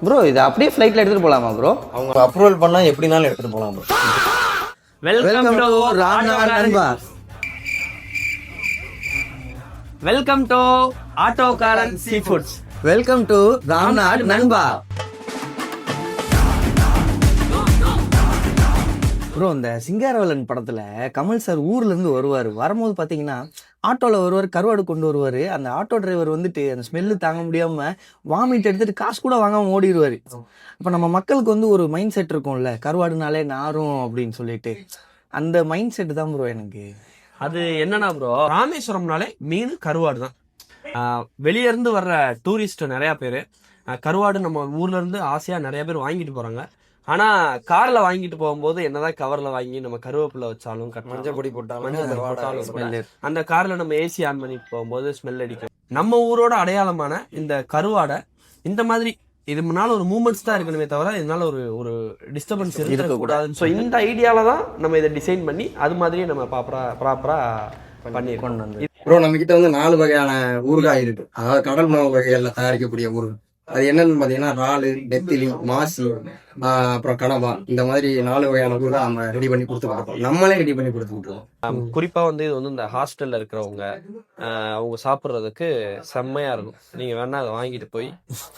Bro இது அப்படியே ஃப்ளைட்ல எடுத்துட்டு போலாமா ப்ரோ? அவங்க அப்ரூவல் பண்ணா எப்படினாலும் எடுத்துட்டு போலாம் ப்ரோ. வெல்கம் டு ராம்நாத் நண்பா. வெல்கம் டு ஆட்டோகாரன் sea foods. Welcome to Ramnath நண்பா. ப்ரோ இந்த சிங்காரவேலன் படத்துல கமல் சார் ஊர்ல இருந்து வரும்போது பாத்தீங்கன்னா ஆட்டோல கருவாடு கொண்டு வருவாரு. அந்த ஆட்டோ டிரைவர் வந்துட்டு அந்த ஸ்மெல்லு தாங்க முடியாம வாமிட் எடுத்துட்டு காசு கூட வாங்காம ஓடிடுவாரு. இப்ப நம்ம மக்களுக்கு ஒரு மைண்ட் செட் இருக்கும்ல, கருவாடுனாலே நாரும் அப்படின்னு சொல்லிட்டு, அந்த மைண்ட் செட் தான் ப்ரோ எனக்கு. அது என்னன்னா ப்ரோ, ராமேஸ்வரம்னாலே மீன் கருவாடு தான். வெளியே இருந்து வர்ற டூரிஸ்ட் நிறைய பேர் கருவாடு நம்ம ஊர்ல இருந்து ஆசையா நிறைய பேர் வாங்கிட்டு போறாங்க. ஆனா கார்ல வாங்கிட்டு போகும்போது என்னதான் கவர்ல வாங்கி நம்ம கருவேப்பிலை வச்சாலும் மஞ்சள் பொடி போட்டாலும் அந்த கார்ல நம்ம ஏசி ஆன் பண்ணிட்டு போகும்போது ஸ்மெல் அடிக்கும். நம்ம ஊரோட அடையாளமான இந்த கருவாடை இந்த மாதிரி இது முன்னால ஒரு மூமெண்ட்ஸ் தான் இருக்கணுமே தவிர இதனால ஒரு டிஸ்டர்பன்ஸ் இருக்கக்கூடாது. ஸோ இந்த ஐடியால தான் நம்ம இதை டிசைன் பண்ணி அது மாதிரியே நம்ம ப்ராப்பரா பண்ணிருக்கோம். ப்ரோ நம்ம கிட்ட 4 வகையான ஊறுகாய் இருக்கு. அதாவது கடல் உணவு வகைகள்ல தயாரிக்கக்கூடிய ஊறுகாய். அது என்னன்னு பாத்தீங்கன்னா இறாலு, நெத்திலி, மாசி, அப்புறம் கனவா, இந்த மாதிரி 4 வகையான ஊறுகாய் நம்ம ரெடி பண்ணி கொடுத்துருக்கோம். நம்மளே ரெடி பண்ணி கொடுத்துருக்கோம். குறிப்பா இது இந்த ஹாஸ்டல்ல இருக்கிறவங்க அவங்க சாப்பிட்றதுக்கு செம்மையா இருக்கும். நீங்க வேணா அதை வாங்கிட்டு போய்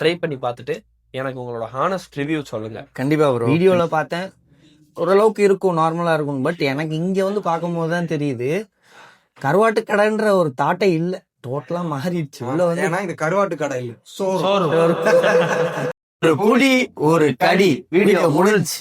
ட்ரை பண்ணி பார்த்துட்டு எனக்கு உங்களோட ஹானஸ்ட் ரிவ்யூ சொல்லுங்க. கண்டிப்பா ப்ரோ. வீடியோல பார்த்தேன் ஓரளவுக்கு இருக்கும், நார்மலா இருக்கும். பட் எனக்கு இங்க பார்க்கும்போது தான் தெரியுது கருவாட்டு கடைன்ற ஒரு தாட்டே இல்லை, டோட்டலா மாறிடுச்சு. உள்ள ஏன்னா இது கருவாட்டு கடை இல்ல, சோறு. ஒரு புடி ஒரு கடி. வீடியோ முடிஞ்சுச்சு.